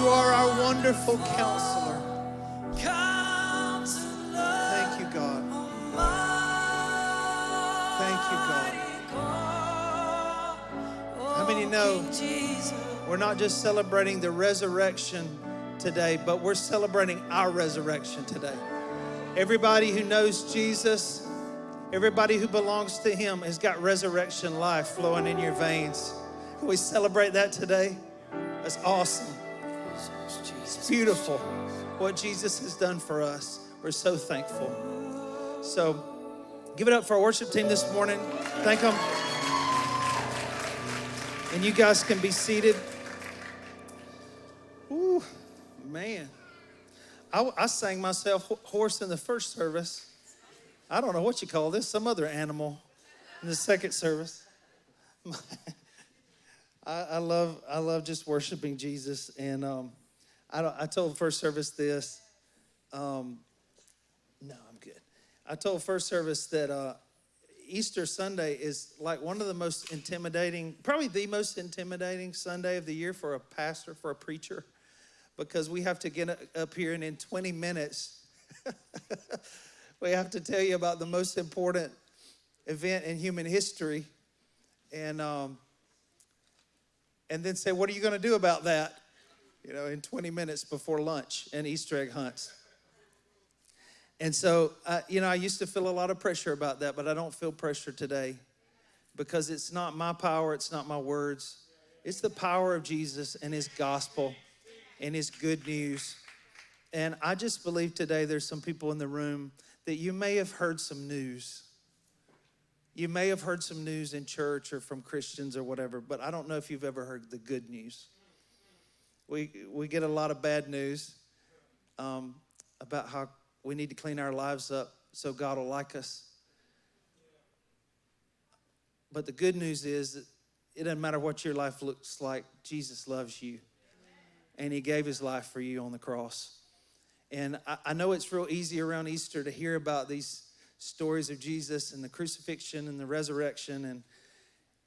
are our wonderful counselor. Thank you, God. Thank you, God. How many know we're not just celebrating the resurrection today, but we're celebrating our resurrection today. Everybody who knows Jesus, everybody who belongs to him has got resurrection life flowing in your veins. Can we celebrate that today? That's awesome. It's beautiful what Jesus has done for us. We're so thankful. So give it up for our worship team this morning. Thank them. And you guys can be seated. Ooh, man. I sang myself hoarse in the first service. I don't know what you call this, some other animal in the second service. I love just worshiping Jesus. And I told first service this. No, I'm good. I told first service that Easter Sunday is like one of the most intimidating, probably the most intimidating Sunday of the year for a pastor, for a preacher, because we have to get up here and in 20 minutes, we have to tell you about the most important event in human history, and then say, what are you going to do about that? You know, in 20 minutes before lunch and Easter egg hunts. And so, I used to feel a lot of pressure about that, but I don't feel pressure today because it's not my power, it's not my words. It's the power of Jesus and his gospel and his good news. And I just believe today there's some people in the room that you may have heard some news. You may have heard some news in church or from Christians or whatever, but I don't know if you've ever heard the good news. We get a lot of bad news about how we need to clean our lives up so God will like us. But the good news is that it doesn't matter what your life looks like, Jesus loves you. And he gave his life for you on the cross. And I know it's real easy around Easter to hear about these stories of Jesus and the crucifixion and the resurrection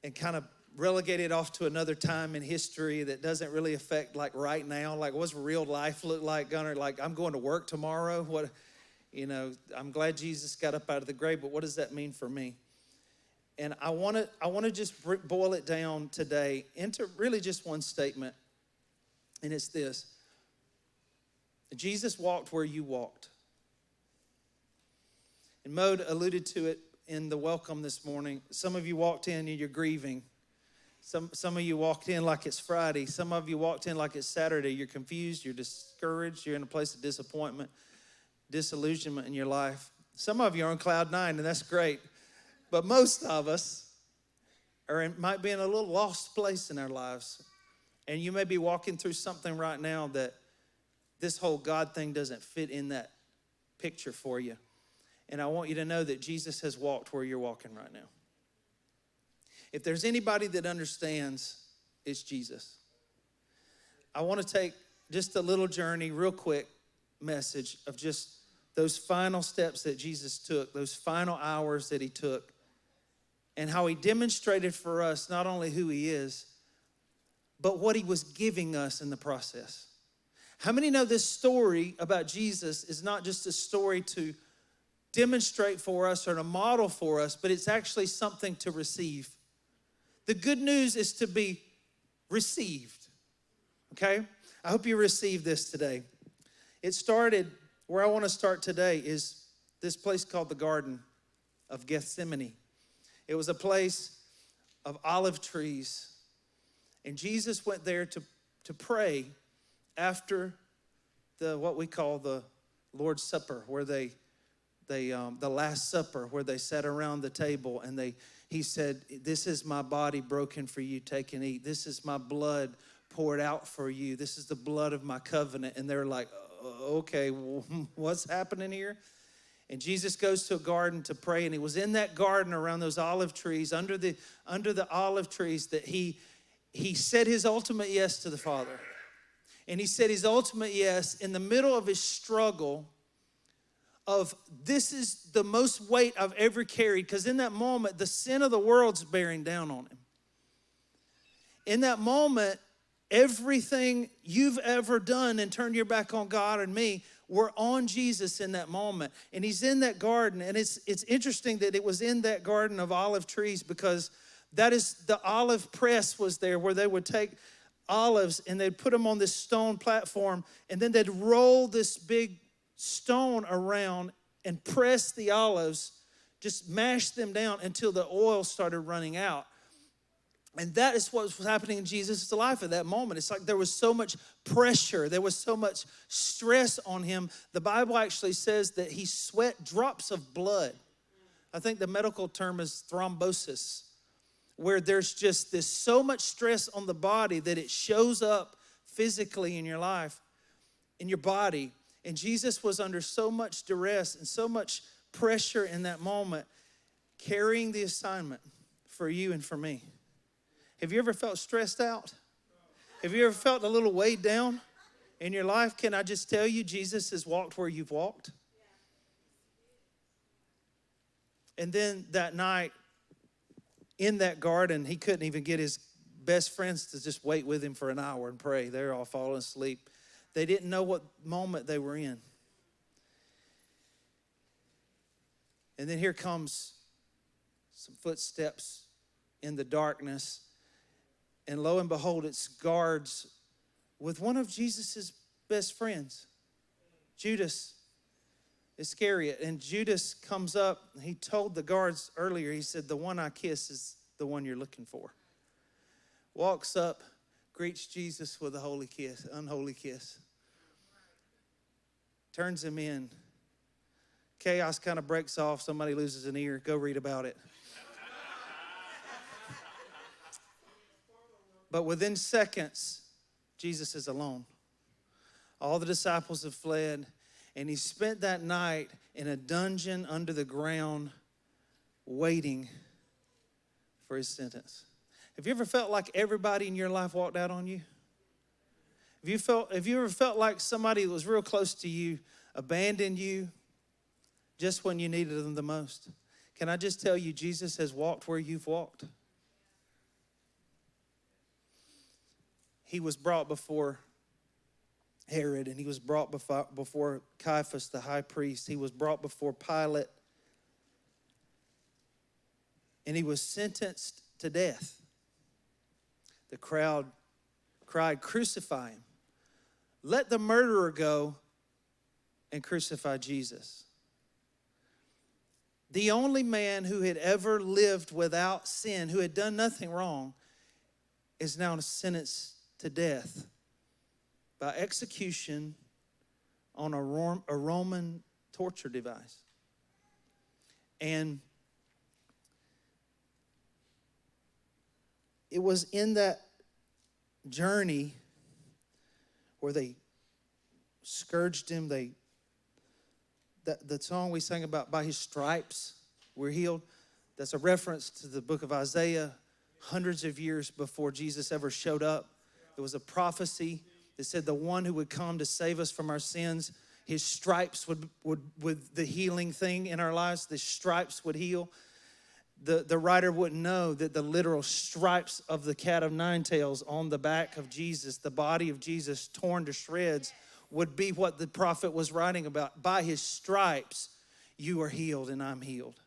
and kind of relegate it off to another time in history that doesn't really affect like right now. Like what's real life look like, Gunnar? Like I'm going to work tomorrow. I'm glad Jesus got up out of the grave, but what does that mean for me? And I want to just boil it down today into really just one statement. And it's this: Jesus walked where you walked. And Mode alluded to it in the welcome this morning. Some of you walked in and you're grieving. Some of you walked in like it's Friday. Some of you walked in like it's Saturday. You're confused, you're discouraged, you're in a place of disappointment, disillusionment in your life. Some of you are on cloud 9, and that's great. But most of us might be in a little lost place in our lives. And you may be walking through something right now that this whole God thing doesn't fit in that picture for you. And I want you to know that Jesus has walked where you're walking right now. If there's anybody that understands, it's Jesus. I want to take just a little journey, real quick message of just those final steps that Jesus took, those final hours that he took, and how he demonstrated for us not only who he is, but what he was giving us in the process. How many know this story about Jesus is not just a story to demonstrate for us or to model for us, but it's actually something to receive. The good news is to be received, okay? I hope you receive this today. It started, where I want to start today is this place called the Garden of Gethsemane. It was a place of olive trees. And Jesus went there to pray after what we call the Lord's Supper, where the Last Supper, where they sat around the table and he said, "This is my body broken for you, take and eat. This is my blood poured out for you. This is the blood of my covenant." And they're like, okay, well, what's happening here? And Jesus goes to a garden to pray, and he was in that garden around those olive trees, under the olive trees, that he said his ultimate yes to the Father. And he said his ultimate yes in the middle of his struggle of, this is the most weight I've ever carried, because in that moment, the sin of the world's bearing down on him. In that moment, everything you've ever done and turned your back on God and me were on Jesus in that moment. And he's in that garden. And it's interesting that it was in that garden of olive trees, because that is, the olive press was there where they would take olives and they'd put them on this stone platform, and then they'd roll this big stone around and press the olives, just mash them down until the oil started running out. And that is what was happening in Jesus' life at that moment. It's like there was so much pressure. There was so much stress on him. The Bible actually says that he sweat drops of blood. I think the medical term is thrombosis, where there's just this so much stress on the body that it shows up physically in your life, in your body. And Jesus was under so much duress and so much pressure in that moment, carrying the assignment for you and for me. Have you ever felt stressed out? Have you ever felt a little weighed down in your life? Can I just tell you, Jesus has walked where you've walked. And then that night in that garden, he couldn't even get his best friends to just wait with him for an hour and pray. They're all falling asleep. They didn't know what moment they were in. And then here comes some footsteps in the darkness. And lo and behold, it's guards with one of Jesus's best friends, Judas Iscariot. And Judas comes up. He told the guards earlier, he said, the one I kiss is the one you're looking for. Walks up, greets Jesus with a holy kiss, unholy kiss. Turns him in. Chaos kind of breaks off. Somebody loses an ear. Go read about it. But within seconds, Jesus is alone. All the disciples have fled, and he spent that night in a dungeon under the ground waiting for his sentence. Have you ever felt like everybody in your life walked out on you? Have you ever felt like somebody that was real close to you abandoned you just when you needed them the most? Can I just tell you, Jesus has walked where you've walked. He was brought before Herod, and he was brought before Caiaphas, the high priest. He was brought before Pilate, and he was sentenced to death. The crowd cried, "Crucify him. Let the murderer go and crucify Jesus." The only man who had ever lived without sin, who had done nothing wrong, is now sentenced to death by execution on a Roman torture device. And it was in that journey where they scourged him. The song we sang about, by his stripes we're healed, that's a reference to the book of Isaiah, hundreds of years before Jesus ever showed up. It was a prophecy that said the one who would come to save us from our sins, his stripes would the healing thing in our lives, the stripes would heal. The writer wouldn't know that the literal stripes of the cat of nine tails on the back of Jesus, the body of Jesus torn to shreds, would be what the prophet was writing about. By his stripes, you are healed and I'm healed.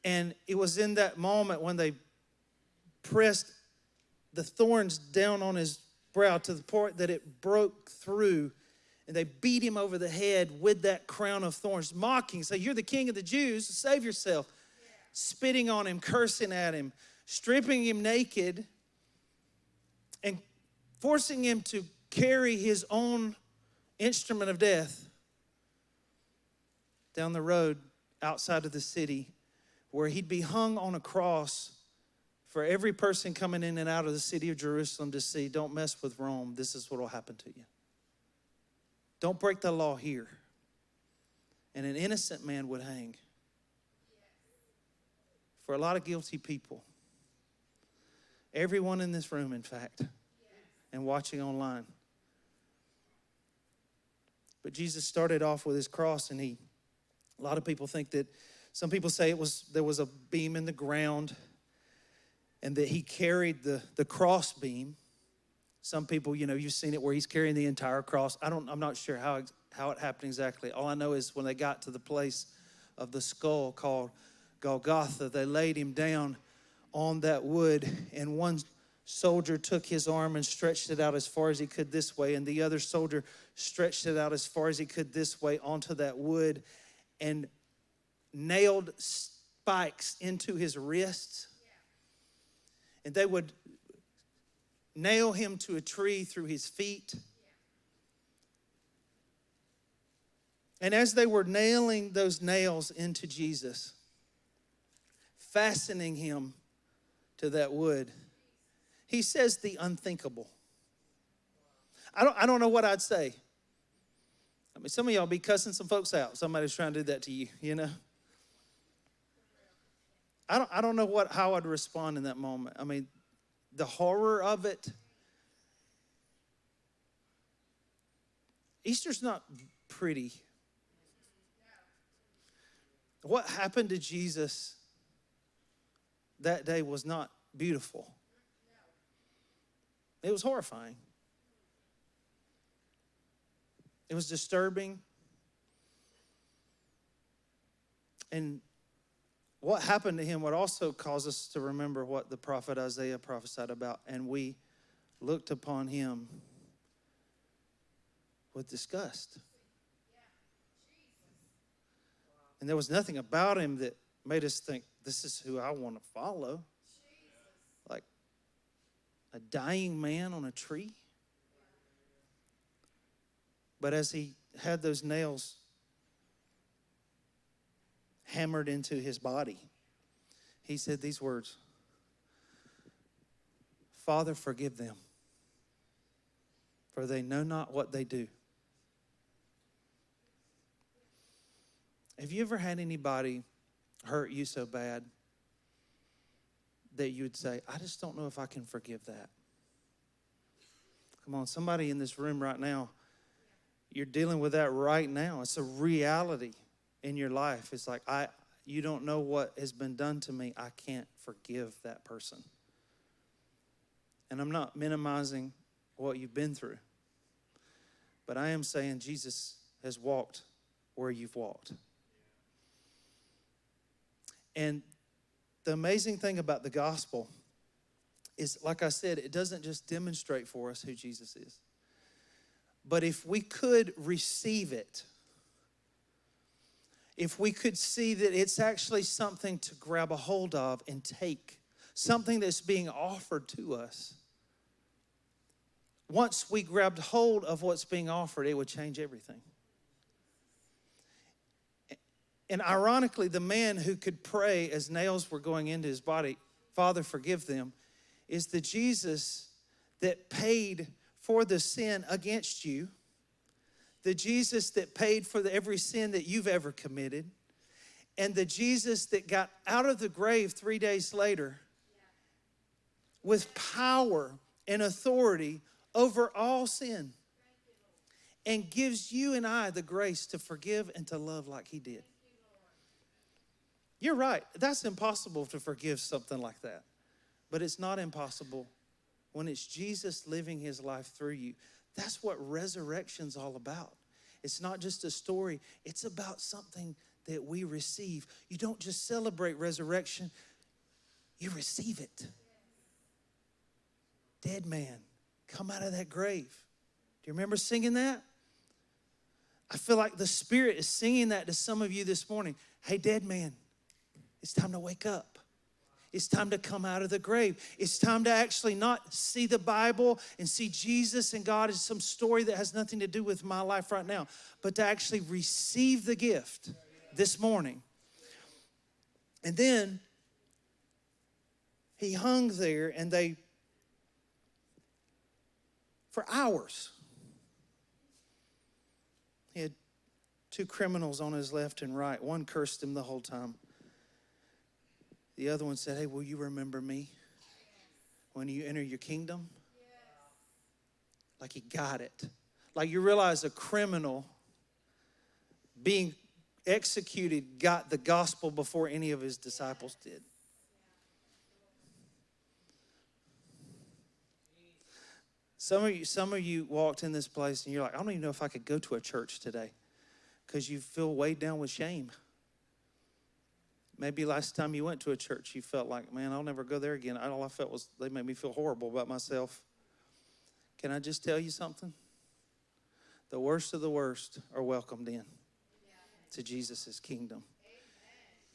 And it was in that moment when they pressed the thorns down on his brow to the point that it broke through, and they beat him over the head with that crown of thorns, mocking, say, "You're the king of the Jews, save yourself." Yeah. Spitting on him, cursing at him, stripping him naked, and forcing him to carry his own instrument of death down the road outside of the city, where he'd be hung on a cross for every person coming in and out of the city of Jerusalem to see, don't mess with Rome. This is what will happen to you. Don't break the law here. And an innocent man would hang. For a lot of guilty people. Everyone in this room, in fact, and watching online. But Jesus started off with his cross, and a lot of people think that, some people say there was a beam in the ground. and that he carried the cross beam. Some people, you've seen it where he's carrying the entire cross. I'm not sure how it happened exactly. All I know is when they got to the place of the skull called Golgotha, they laid him down on that wood, and one soldier took his arm and stretched it out as far as he could this way, and the other soldier stretched it out as far as he could this way onto that wood and nailed spikes into his wrists. And they would nail him to a tree through his feet. And as they were nailing those nails into Jesus, fastening him to that wood, he says the unthinkable. I don't know what I'd say. I mean, some of y'all be cussing some folks out. Somebody's trying to do that to you, I don't know how I'd respond in that moment. I mean, the horror of it. Easter's not pretty. What happened to Jesus that day was not beautiful. It was horrifying. It was disturbing. And what happened to him would also cause us to remember what the prophet Isaiah prophesied about. And we looked upon him with disgust. And there was nothing about him that made us think, this is who I want to follow. Like a dying man on a tree. But as he had those nails hammered into his body, he said these words, Father, forgive them, for they know not what they do. Have you ever had anybody hurt you so bad that you would say, I just don't know if I can forgive that? Come on, somebody in this room right now, you're dealing with that right now. It's a reality in your life. It's like, you don't know what has been done to me. I can't forgive that person. And I'm not minimizing what you've been through. But I am saying Jesus has walked where you've walked. And the amazing thing about the gospel is, like I said, it doesn't just demonstrate for us who Jesus is. But if we could receive it, if we could see that it's actually something to grab a hold of and take, something that's being offered to us, once we grabbed hold of what's being offered, it would change everything. And ironically, the man who could pray as nails were going into his body, Father, forgive them, is the Jesus that paid for the sin against you, the Jesus that paid for every sin that you've ever committed, and the Jesus that got out of the grave 3 days later with power and authority over all sin and gives you and I the grace to forgive and to love like he did. You're right. That's impossible to forgive something like that. But it's not impossible when it's Jesus living his life through you. That's what resurrection's all about. It's not just a story. It's about something that we receive. You don't just celebrate resurrection. You receive it. Dead man, come out of that grave. Do you remember singing that? I feel like the Spirit is singing that to some of you this morning. Hey, dead man, it's time to wake up. It's time to come out of the grave. It's time to actually not see the Bible and see Jesus and God as some story that has nothing to do with my life right now, but to actually receive the gift this morning. And then he hung there, and for hours, he had two criminals on his left and right. One cursed him the whole time. The other one said, hey, will you remember me when you enter your kingdom? Like he got it. Like you realize a criminal being executed got the gospel before any of his disciples did. Some of you walked in this place and you're like, I don't even know if I could go to a church today because you feel weighed down with shame. Maybe last time you went to a church, you felt like, man, I'll never go there again. All I felt was they made me feel horrible about myself. Can I just tell you something? The worst of the worst are welcomed in to Jesus' kingdom.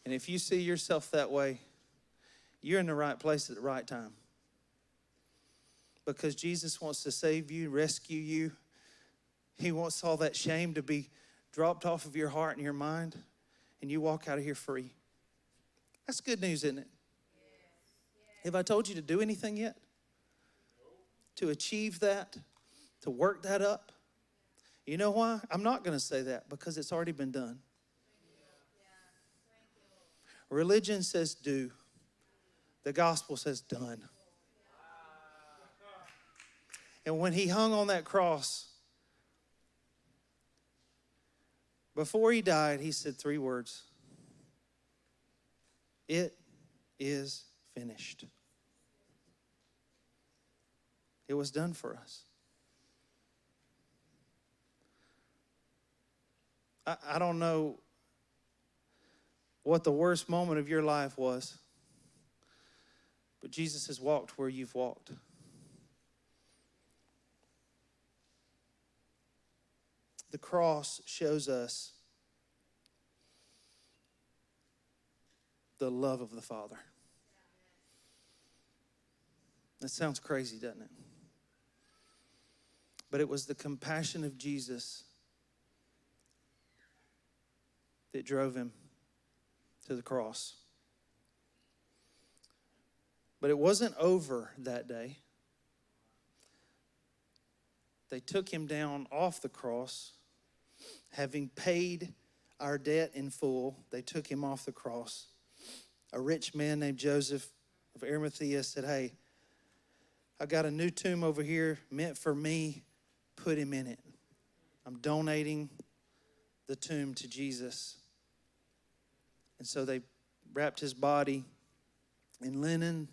And if you see yourself that way, you're in the right place at the right time. Because Jesus wants to save you, rescue you. He wants all that shame to be dropped off of your heart and your mind, and you walk out of here free. That's good news, isn't it? Have I told you to do anything yet? To achieve that? To work that up? You know why? I'm not going to say that because it's already been done. Religion says do. The gospel says done. And when he hung on that cross, before he died, he said 3 words. It is finished. It was done for us. I don't know what the worst moment of your life was, but Jesus has walked where you've walked. The cross shows us the love of the Father. That sounds crazy, doesn't it? But it was the compassion of Jesus that drove him to the cross. But it wasn't over that day. They took him down off the cross, having paid our debt in full. They took him off the cross. A rich man named Joseph of Arimathea said, hey, I got a new tomb over here meant for me. Put him in it. I'm donating the tomb to Jesus. And so they wrapped his body in linen,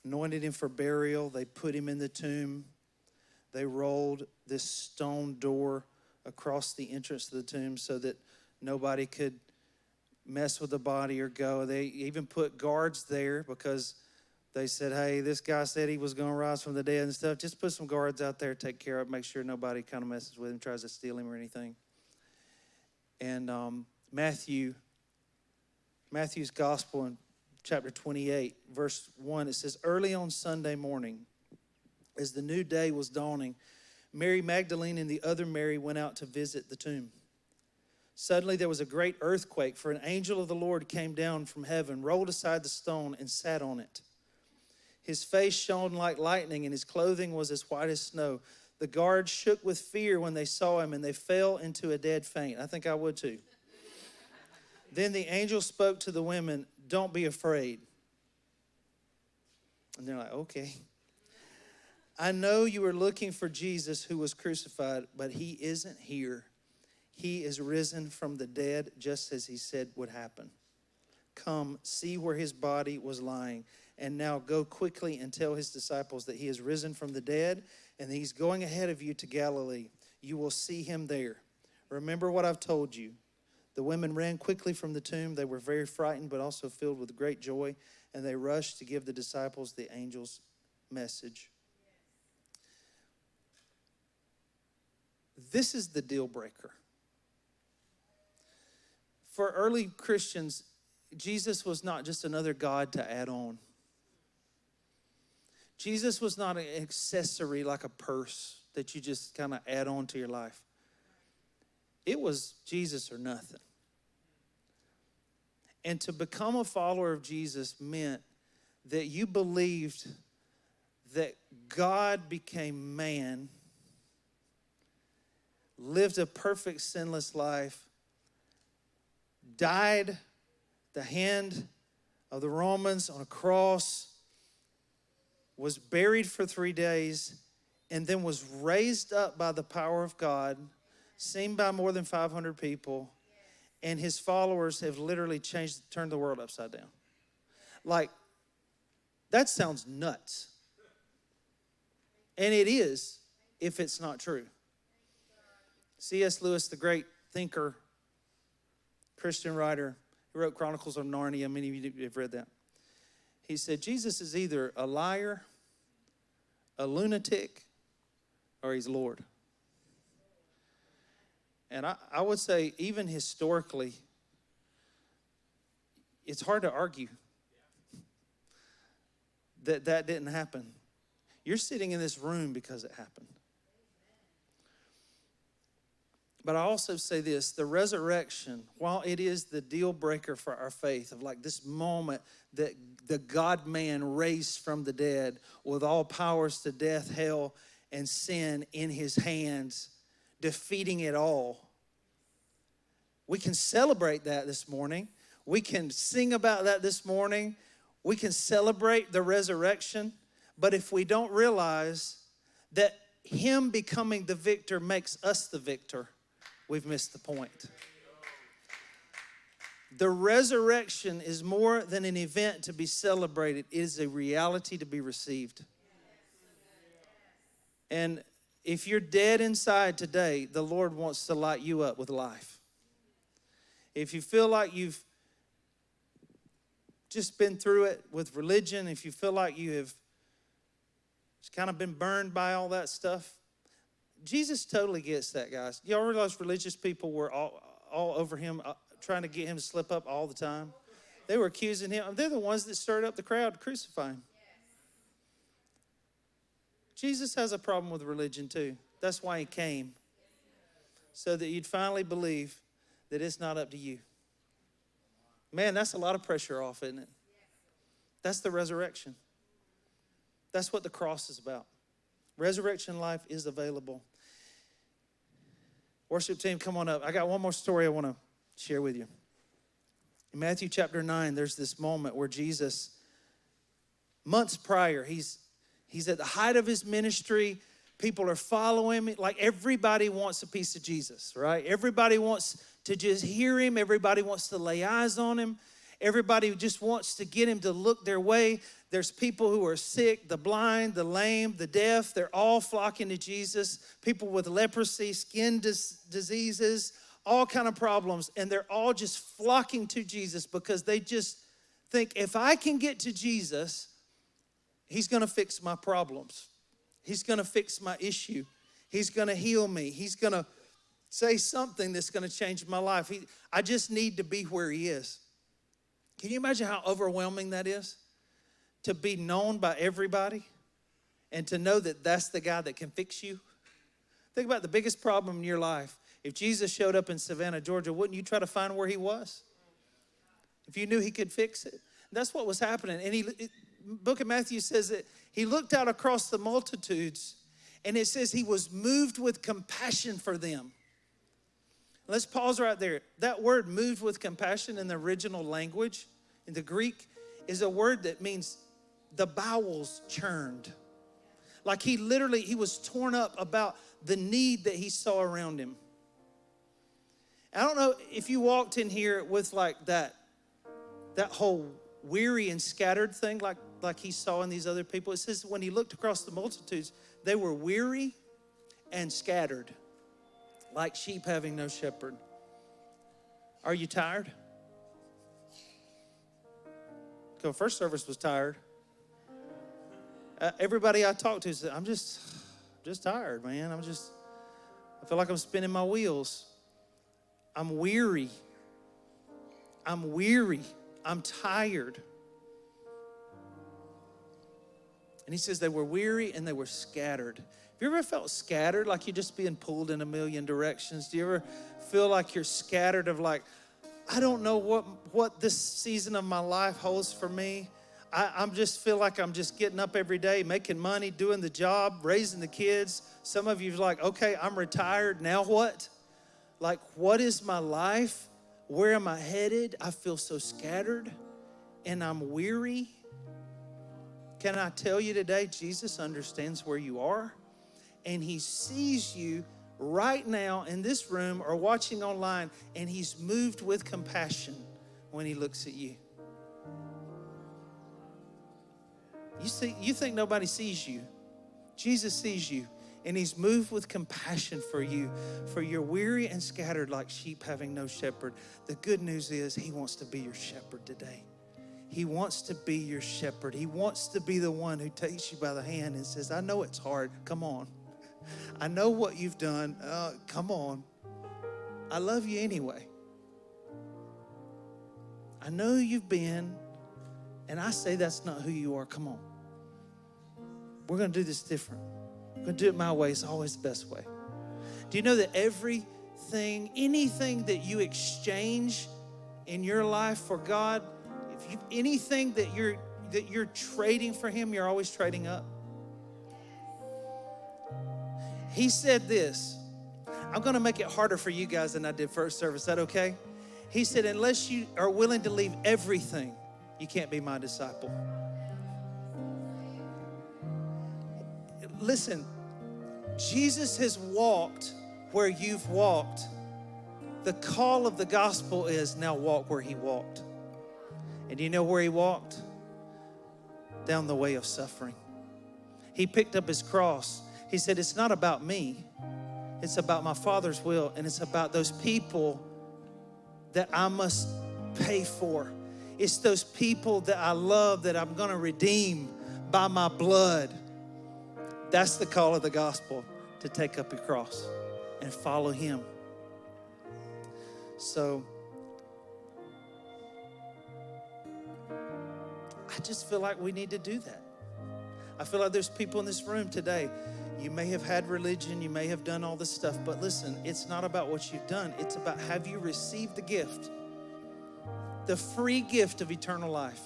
anointed him for burial. They put him in the tomb. They rolled this stone door across the entrance to the tomb so that nobody could mess with the body or go. They even put guards there because they said, hey, this guy said he was going to rise from the dead and stuff. Just put some guards out there, take care of it, make sure nobody kind of messes with him, tries to steal him or anything. And Matthew's gospel in chapter 28, verse 1, it says, early on Sunday morning, as the new day was dawning, Mary Magdalene and the other Mary went out to visit the tomb. Suddenly there was a great earthquake, for an angel of the Lord came down from heaven, rolled aside the stone, and sat on it. His face shone like lightning, and his clothing was as white as snow. The guards shook with fear when they saw him, and they fell into a dead faint. I think I would too. Then the angel spoke to the women, don't be afraid. And they're like, okay. I know you are looking for Jesus who was crucified, but he isn't here. He is risen from the dead, just as he said would happen. Come, see where his body was lying. And now go quickly and tell his disciples that he is risen from the dead and that he's going ahead of you to Galilee. You will see him there. Remember what I've told you. The women ran quickly from the tomb. They were very frightened, but also filled with great joy. And they rushed to give the disciples the angel's message. This is the deal breaker. For early Christians, Jesus was not just another God to add on. Jesus was not an accessory like a purse that you just kind of add on to your life. It was Jesus or nothing. And to become a follower of Jesus meant that you believed that God became man, lived a perfect sinless life, died at the hand of the Romans on a cross, was buried for 3 days, and then was raised up by the power of God, seen by more than 500 people, and his followers have literally turned the world upside down. Like, that sounds nuts. And it is, if it's not true. C.S. Lewis, the great thinker, Christian writer, he wrote Chronicles of Narnia. Many of you have read that. He said, Jesus is either a liar, a lunatic, or he's Lord. And I would say, even historically, it's hard to argue that that didn't happen. You're sitting in this room because it happened. But I also say this, the resurrection, while it is the deal breaker for our faith, of like this moment that the God-man raised from the dead with all powers to death, hell, and sin in his hands, defeating it all. We can celebrate that this morning. We can sing about that this morning. We can celebrate the resurrection. But if we don't realize that him becoming the victor makes us the victor, we've missed the point. The resurrection is more than an event to be celebrated. It is a reality to be received. And if you're dead inside today, the Lord wants to light you up with life. If you feel like you've just been through it with religion, if you feel like you have just kind of been burned by all that stuff, Jesus totally gets that, guys. Y'all realize religious people were all over him, trying to get him to slip up all the time? They were accusing him. They're the ones that stirred up the crowd to crucify him. Jesus has a problem with religion too. That's why he came. So that you'd finally believe that it's not up to you. Man, that's a lot of pressure off, isn't it? That's the resurrection. That's what the cross is about. Resurrection life is available. Worship team, come on up. I got one more story I want to share with you. In Matthew chapter 9, there's this moment where Jesus, months prior, he's at the height of his ministry. People are following him. Like everybody wants a piece of Jesus, right? Everybody wants to just hear him. Everybody wants to lay eyes on him. Everybody just wants to get him to look their way. There's people who are sick, the blind, the lame, the deaf. They're all flocking to Jesus. People with leprosy, skin diseases, all kind of problems. And they're all just flocking to Jesus because they just think, if I can get to Jesus, he's going to fix my problems. He's going to fix my issue. He's going to heal me. He's going to say something that's going to change my life. I just need to be where he is. Can you imagine how overwhelming that is? To be known by everybody and to know that that's the guy that can fix you. Think about the biggest problem in your life. If Jesus showed up in Savannah, Georgia, wouldn't you try to find where he was? If you knew he could fix it. That's what was happening. And book of Matthew says that he looked out across the multitudes and it says he was moved with compassion for them. Let's pause right there. That word moved with compassion in the original language, in the Greek, is a word that means the bowels churned. Like he was torn up about the need that he saw around him. I don't know if you walked in here with like that whole weary and scattered thing like he saw in these other people. It says when he looked across the multitudes, they were weary and scattered, like sheep having no shepherd. Are you tired? Okay, first service was tired. Everybody I talked to said, I'm just tired, man. I feel like I'm spinning my wheels. I'm weary. I'm tired. And he says they were weary and they were scattered. Have you ever felt scattered, like you're just being pulled in a million directions? Do you ever feel like you're scattered of like, I don't know what this season of my life holds for me. I'm just feel like I'm just getting up every day, making money, doing the job, raising the kids. Some of you are like, okay, I'm retired. Now what? Like, what is my life? Where am I headed? I feel so scattered and I'm weary. Can I tell you today, Jesus understands where you are and he sees you right now in this room or watching online, and he's moved with compassion when he looks at you. You think nobody sees you. Jesus sees you, and he's moved with compassion for you, for you're weary and scattered like sheep having no shepherd. The good news is he wants to be your shepherd today. He wants to be your shepherd. He wants to be the one who takes you by the hand and says, I know it's hard. Come on. I know what you've done. Come on. I love you anyway. I know who you've been, and I say that's not who you are. Come on. We're going to do this different. We're going to do it my way. It's always the best way. Do you know that anything that you exchange in your life for God, anything that you're trading for him, you're always trading up? He said this. I'm going to make it harder for you guys than I did first service. Is that okay? He said, unless you are willing to leave everything, you can't be my disciple. Listen, Jesus has walked where you've walked. The call of the gospel is now walk where he walked. And you know where he walked? Down the way of suffering. He picked up his cross. He said, it's not about me. It's about my Father's will, and it's about those people that I must pay for. It's those people that I love that I'm going to redeem by my blood. That's the call of the gospel, to take up your cross and follow him. So I just feel like we need to do that. I feel like there's people in this room today. You may have had religion, you may have done all this stuff, but listen, it's not about what you've done. It's about, have you received the gift? The free gift of eternal life.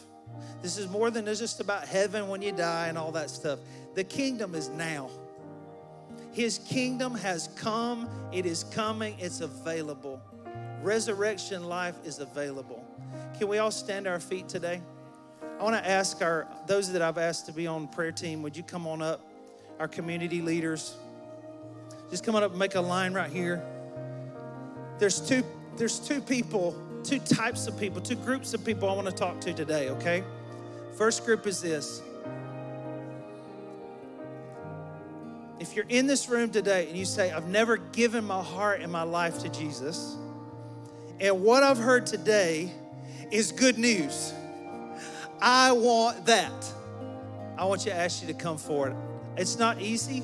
This is more than just about heaven when you die and all that stuff. The kingdom is now. His kingdom has come. It is coming. It's available. Resurrection life is available. Can we all stand to our feet today? I want to ask those that I've asked to be on the prayer team, would you come on up? Our community leaders. Just come on up and make a line right here. There's two people, two types of people, two groups of people I want to talk to today, okay? First group is this. If you're in this room today and you say, I've never given my heart and my life to Jesus, and what I've heard today is good news, I want that. I want to ask you to come forward. It's not easy.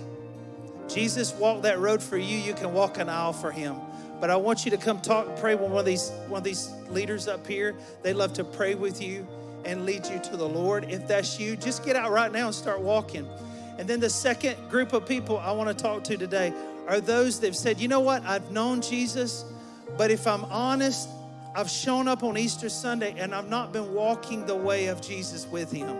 Jesus walked that road for you. You can walk an aisle for him. But I want you to come pray with one of these leaders up here. They love to pray with you and lead you to the Lord. If that's you, just get out right now and start walking. And then the second group of people I want to talk to today are those that have said, you know what? I've known Jesus, but if I'm honest, I've shown up on Easter Sunday and I've not been walking the way of Jesus with him.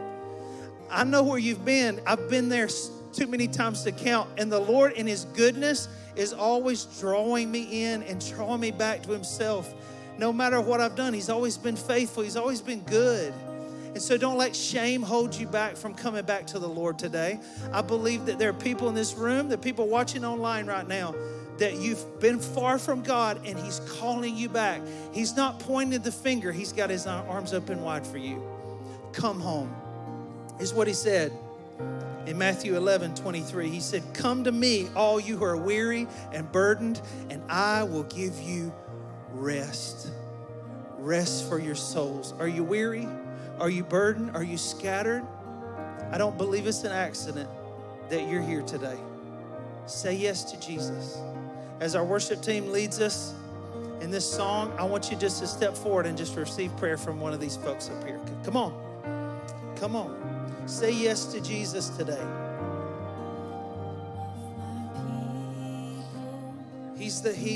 I know where you've been. I've been there too many times to count. And the Lord in his goodness is always drawing me in and drawing me back to himself. No matter what I've done, he's always been faithful. He's always been good. And so don't let shame hold you back from coming back to the Lord today. I believe that there are people in this room, there are people watching online right now, that you've been far from God and he's calling you back. He's not pointing the finger. He's got his arms open wide for you. Come home. Here's what he said in Matthew 11:23. He said, come to me, all you who are weary and burdened, and I will give you rest. Rest for your souls. Are you weary? Are you burdened? Are you scattered? I don't believe it's an accident that you're here today. Say yes to Jesus. As our worship team leads us in this song, I want you just to step forward and just receive prayer from one of these folks up here. Come on. Come on. Say yes to Jesus today. He's the healer.